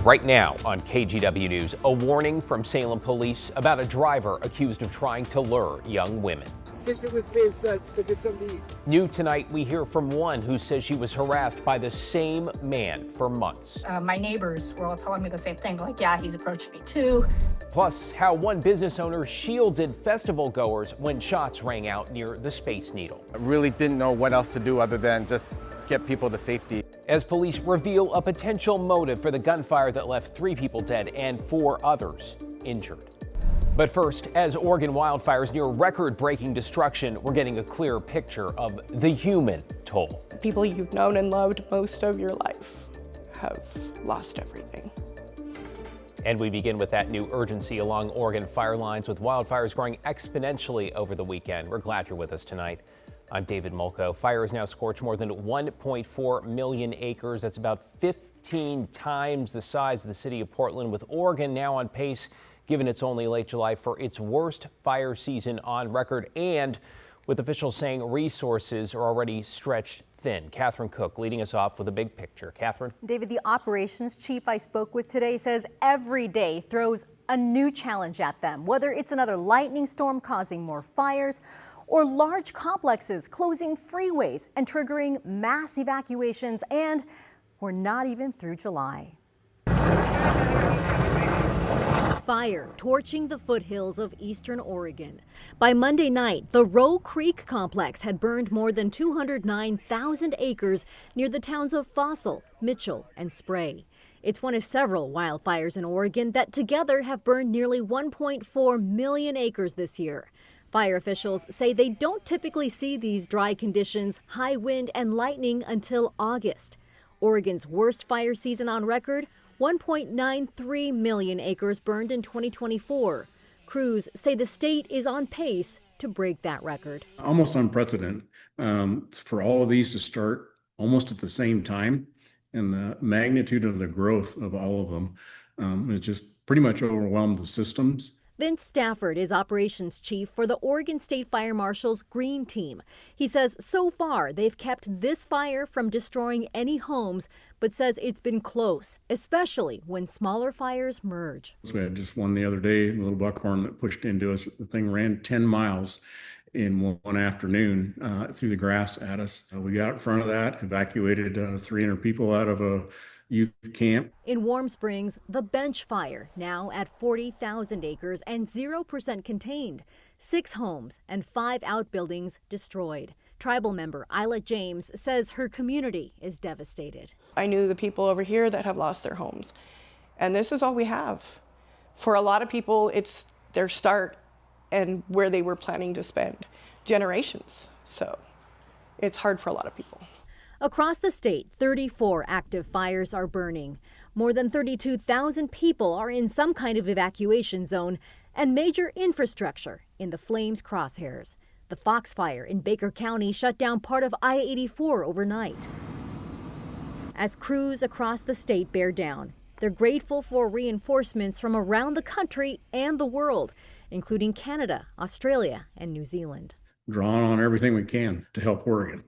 Right now on KGW News, a warning from Salem police about a driver accused of trying to lure young women. New tonight, we hear from one who says she was harassed by the same man for months. My neighbors were all telling me the same thing, like, yeah, he's approached me too. Plus, how one business owner shielded festival goers when shots rang out near the Space Needle. I really didn't know what else to do other than just get people to safety. As police reveal a potential motive for the gunfire that left 3 people dead and 4 others injured. But first, as Oregon wildfires near record-breaking destruction, we're getting a clearer picture of the human toll. People you've known and loved most of your life have lost everything. And we begin with that new urgency along Oregon fire lines, with wildfires growing exponentially over the weekend. We're glad you're with us tonight. I'm David Molko. Fire has now scorched more than 1.4 million acres. That's about 15 times the size of the city of Portland, with Oregon now on pace, given it's only late July, for its worst fire season on record, and with officials saying resources are already stretched thin. Catherine Cook leading us off with a big picture. Catherine? David, the operations chief I spoke with today says every day throws a new challenge at them, whether it's another lightning storm causing more fires or large complexes closing freeways and triggering mass evacuations, and we're not even through July. Fire torching the foothills of eastern Oregon. By Monday night, the Roe Creek complex had burned more than 209,000 acres near the towns of Fossil, Mitchell, and Spray. It's one of several wildfires in Oregon that together have burned nearly 1.4 million acres this year. Fire officials say they don't typically see these dry conditions, high wind, and lightning until August. Oregon's worst fire season on record, 1.93 million acres burned in 2024. Crews say the state is on pace to break that record. Almost unprecedented for all of these to start almost at the same time, and the magnitude of the growth of all of them has just pretty much overwhelmed the systems. Vince Stafford is operations chief for the Oregon State Fire Marshal's Green Team. He says so far they've kept this fire from destroying any homes, but says it's been close, especially when smaller fires merge. So we had just one the other day, a little buckhorn that pushed into us. The thing ran 10 miles in one afternoon through the grass at us. We got in front of that, evacuated 300 people out of a youth camp. In Warm Springs, the Bench Fire, now at 40,000 acres and 0% contained. 6 homes and 5 outbuildings destroyed. Tribal member Isla James says her community is devastated. I knew the people over here that have lost their homes, and this is all we have. For a lot of people, it's their start and where they were planning to spend generations. So it's hard for a lot of people. Across the state, 34 active fires are burning. More than 32,000 people are in some kind of evacuation zone, and major infrastructure in the flames' crosshairs. The Fox Fire in Baker County shut down part of I-84 overnight. As crews across the state bear down, they're grateful for reinforcements from around the country and the world, including Canada, Australia, and New Zealand. Drawing on everything we can to help Oregon.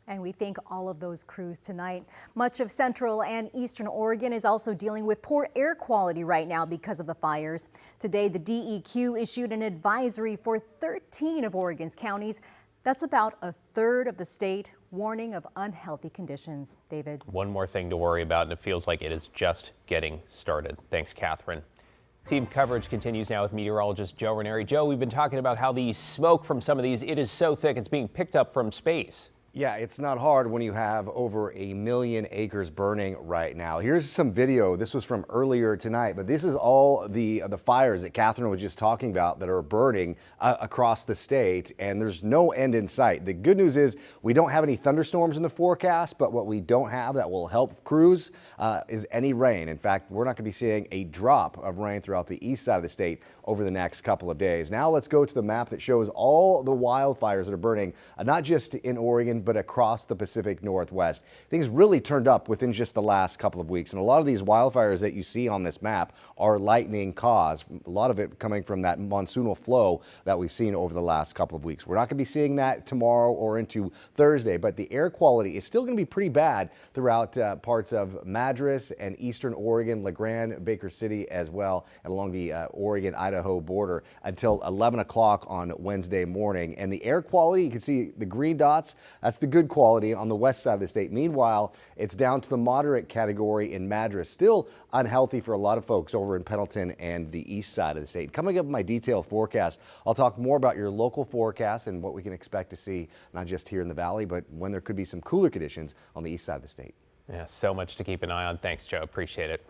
And we thank all of those crews tonight. Much of central and eastern Oregon is also dealing with poor air quality right now because of the fires. Today, the DEQ issued an advisory for 13 of Oregon's counties. That's about a third of the state, warning of unhealthy conditions. David. One more thing to worry about, and it feels like it is just getting started. Thanks, Catherine. Team coverage continues now with meteorologist Joe Ranieri. Joe, we've been talking about how the smoke from some of these, it is so thick it's being picked up from space. Yeah, it's not hard when you have over 1 million acres burning right now. Here's some video. This was from earlier tonight, but this is all the fires that Catherine was just talking about that are burning across the state, and there's no end in sight. The good news is we don't have any thunderstorms in the forecast, but what we don't have that will help crews is any rain. In fact, we're not going to be seeing a drop of rain throughout the east side of the state over the next couple of days. Now let's go to the map that shows all the wildfires that are burning, not just in Oregon, but across the Pacific Northwest. Things really turned up within just the last couple of weeks. And a lot of these wildfires that you see on this map are lightning caused. A lot of it coming from that monsoonal flow that we've seen over the last couple of weeks. We're not going to be seeing that tomorrow or into Thursday, but the air quality is still going to be pretty bad throughout parts of Madras and eastern Oregon, LeGrand, Baker City as well, and along the Oregon-Idaho border until 11 o'clock on Wednesday morning. And the air quality, you can see the green dots, that's the good quality on the west side of the state. Meanwhile, it's down to the moderate category in Madras. Still unhealthy for a lot of folks over in Pendleton and the east side of the state. Coming up in my detailed forecast, I'll talk more about your local forecast and what we can expect to see, not just here in the valley, but when there could be some cooler conditions on the east side of the state. Yeah, so much to keep an eye on. Thanks, Joe. Appreciate it.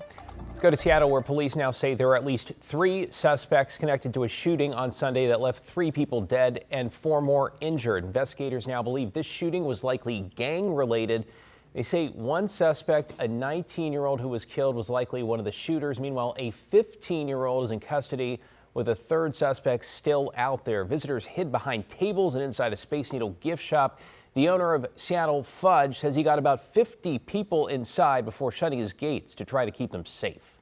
Let's go to Seattle, where police now say there are at least 3 suspects connected to a shooting on Sunday that left 3 people dead and 4 more injured. Investigators now believe this shooting was likely gang-related. They say one suspect, a 19-year-old who was killed, was likely one of the shooters. Meanwhile, a 15-year-old is in custody, with a 3rd suspect still out there. Visitors hid behind tables and inside a Space Needle gift shop. The owner of Seattle Fudge says he got about 50 people inside before shutting his gates to try to keep them safe.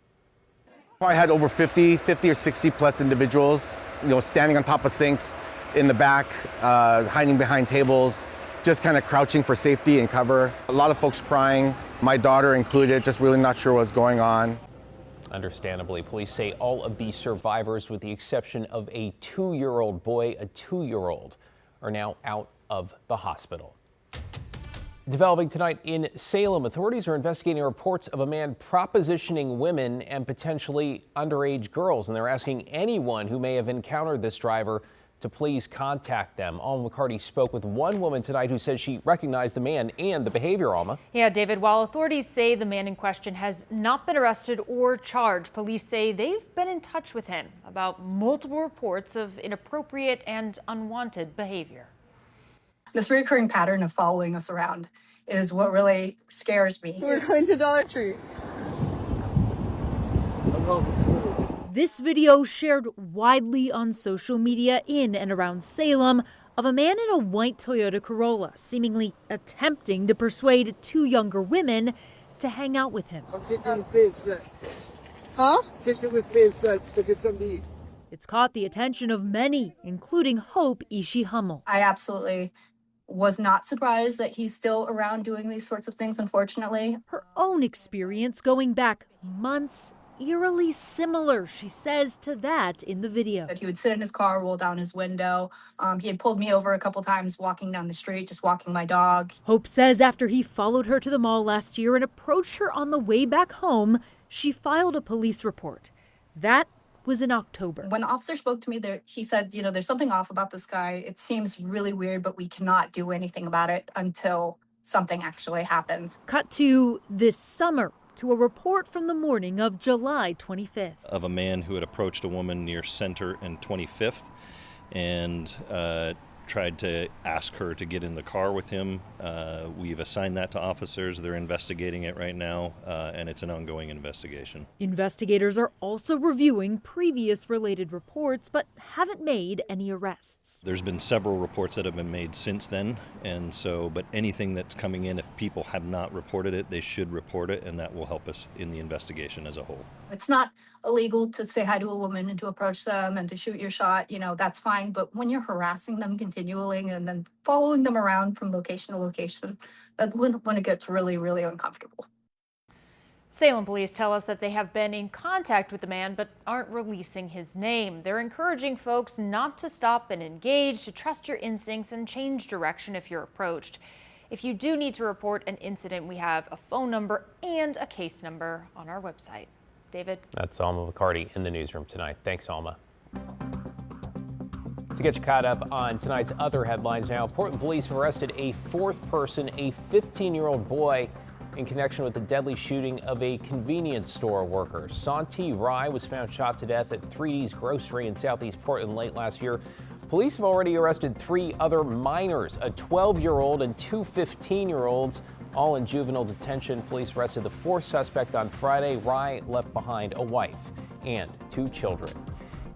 Probably had over 50 or 60 plus individuals, standing on top of sinks in the back, hiding behind tables, just kind of crouching for safety and cover. A lot of folks crying, my daughter included, just really not sure what's going on. Understandably, police say all of the survivors, with the exception of a 2-year-old boy, a 2-year-old, are now out of the hospital. Developing tonight in Salem, authorities are investigating reports of a man propositioning women and potentially underage girls, and they're asking anyone who may have encountered this driver to please contact them. Alma McCarty spoke with one woman tonight who says she recognized the man and the behavior. Alma. Yeah, David, while authorities say the man in question has not been arrested or charged, police say they've been in touch with him about multiple reports of inappropriate and unwanted behavior. This recurring pattern of following us around is what really scares me. We're going to Dollar Tree. This video shared widely on social media in and around Salem of a man in a white Toyota Corolla seemingly attempting to persuade 2 younger women to hang out with him. I'm taking the inside. Huh? Take it with me inside to get something to eat. It's caught the attention of many, including Hope Ishii Hummel. I absolutely was not surprised that he's still around doing these sorts of things, unfortunately. Her own experience going back months, eerily similar, she says, to that in the video. That he would sit in his car, roll down his window. He had pulled me over a couple times walking down the street, just walking my dog. Hope says after he followed her to the mall last year and approached her on the way back home, she filed a police report. That was in October. When the officer spoke to me, he said, there's something off about this guy. It seems really weird, but we cannot do anything about it until something actually happens. Cut to this summer, to a report from the morning of July 25th. Of a man who had approached a woman near Center and 25th and tried to ask her to get in the car with him. We've assigned that to officers. They're investigating it right now, and it's an ongoing investigation. Investigators are also reviewing previous related reports, but haven't made any arrests. There's been several reports that have been made since then, and so, but anything that's coming in, if people have not reported it, they should report it, and that will help us in the investigation as a whole. It's not illegal to say hi to a woman and to approach them and to shoot your shot, that's fine. But when you're harassing them continually and then following them around from location to location, that's when it gets really, really uncomfortable. Salem police tell us that they have been in contact with the man but aren't releasing his name. They're encouraging folks not to stop and engage, to trust your instincts and change direction if you're approached. If you do need to report an incident, we have a phone number and a case number on our website. David. That's Alma McCarty in the newsroom tonight. Thanks, Alma. To get you caught up on tonight's other headlines now, Portland police have arrested a 4th person, a 15-year-old boy, in connection with the deadly shooting of a convenience store worker. Santi Rai was found shot to death at 3D's Grocery in southeast Portland late last year. Police have already arrested 3 other minors, a 12-year-old and 2 15-year-olds, all in juvenile detention. Police arrested the 4th suspect on Friday. Rai left behind a wife and 2 children.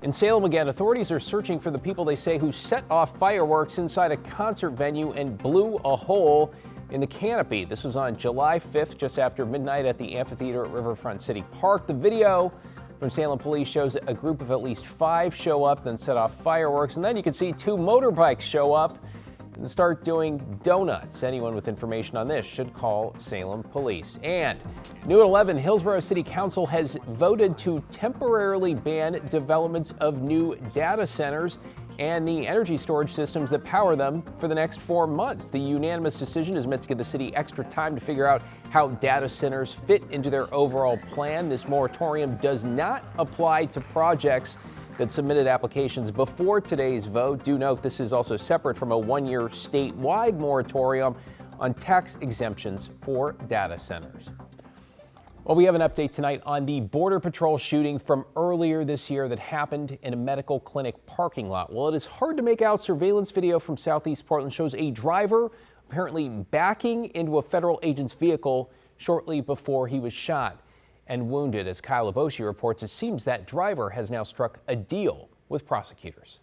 In Salem again, authorities are searching for the people they say who set off fireworks inside a concert venue and blew a hole in the canopy. This was on July 5th, just after midnight at the amphitheater at Riverfront City Park. The video from Salem police shows a group of at least 5 show up, then set off fireworks, and then you can see 2 motorbikes show up and start doing donuts. Anyone with information on this should call Salem police. And new at 11, Hillsborough City Council has voted to temporarily ban developments of new data centers and the energy storage systems that power them for the next 4 months. The unanimous decision is meant to give the city extra time to figure out how data centers fit into their overall plan. This moratorium does not apply to projects that submitted applications before today's vote. Do note this is also separate from a 1-year statewide moratorium on tax exemptions for data centers. Well, we have an update tonight on the Border Patrol shooting from earlier this year that happened in a medical clinic parking lot. Well, it is hard to make out. Surveillance video from Southeast Portland shows a driver apparently backing into a federal agent's vehicle shortly before he was shot and wounded. As Kyle Aboshi reports, it seems that driver has now struck a deal with prosecutors.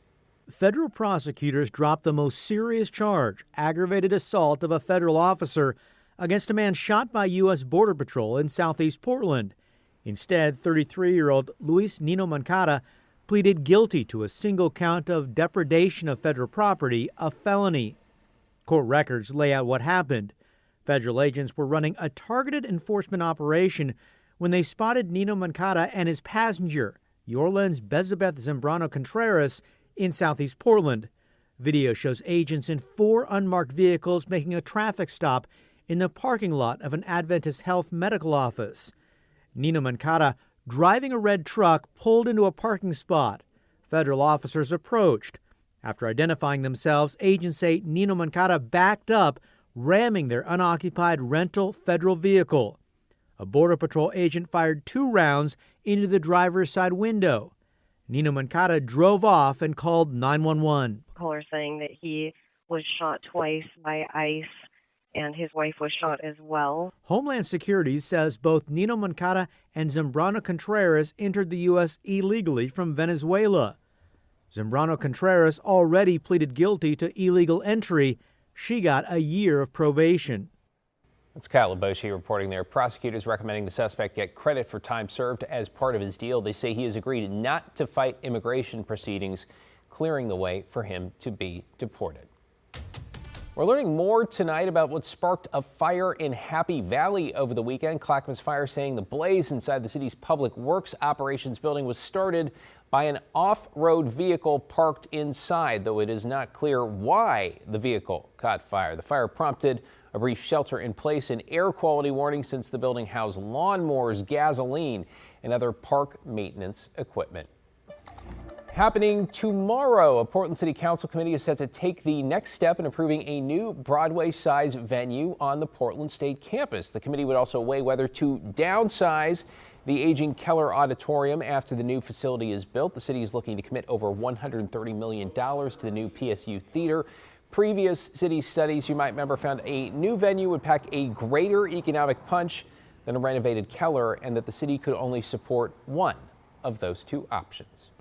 Federal prosecutors dropped the most serious charge, aggravated assault of a federal officer, against a man shot by U.S. Border Patrol in Southeast Portland. Instead, 33-year-old Luis Nino Moncada pleaded guilty to a single count of depredation of federal property, a felony. Court records lay out what happened. Federal agents were running a targeted enforcement operation when they spotted Nino Moncada and his passenger, Yorlens Bezabeth Zambrano Contreras, in Southeast Portland. Video shows agents in 4 unmarked vehicles making a traffic stop in the parking lot of an Adventist Health medical office. Nino Moncada, driving a red truck, pulled into a parking spot. Federal officers approached. After identifying themselves, agents say Nino Moncada backed up, ramming their unoccupied rental federal vehicle. A Border Patrol agent fired 2 rounds into the driver's side window. Nino Moncada drove off and called 911. Caller saying that he was shot twice by ICE and his wife was shot as well. Homeland Security says both Nino Moncada and Zambrano Contreras entered the U.S. illegally from Venezuela. Zambrano Contreras already pleaded guilty to illegal entry. She got a year of probation. That's Kyle Aboshi reporting there. Prosecutors recommending the suspect get credit for time served as part of his deal. They say he has agreed not to fight immigration proceedings, clearing the way for him to be deported. We're learning more tonight about what sparked a fire in Happy Valley over the weekend. Clackamas Fire saying the blaze inside the city's Public Works Operations building was started by an off-road vehicle parked inside, though it is not clear why the vehicle caught fire. The fire prompted a brief shelter-in-place and air quality warning since the building housed lawnmowers, gasoline, and other park maintenance equipment. Happening tomorrow, a Portland City Council committee is set to take the next step in approving a new Broadway-size venue on the Portland State campus. The committee would also weigh whether to downsize the aging Keller Auditorium after the new facility is built. The city is looking to commit over $130 million to the new PSU Theater. Previous city studies, you might remember, found a new venue would pack a greater economic punch than a renovated Keller, and that the city could only support one of those 2 options.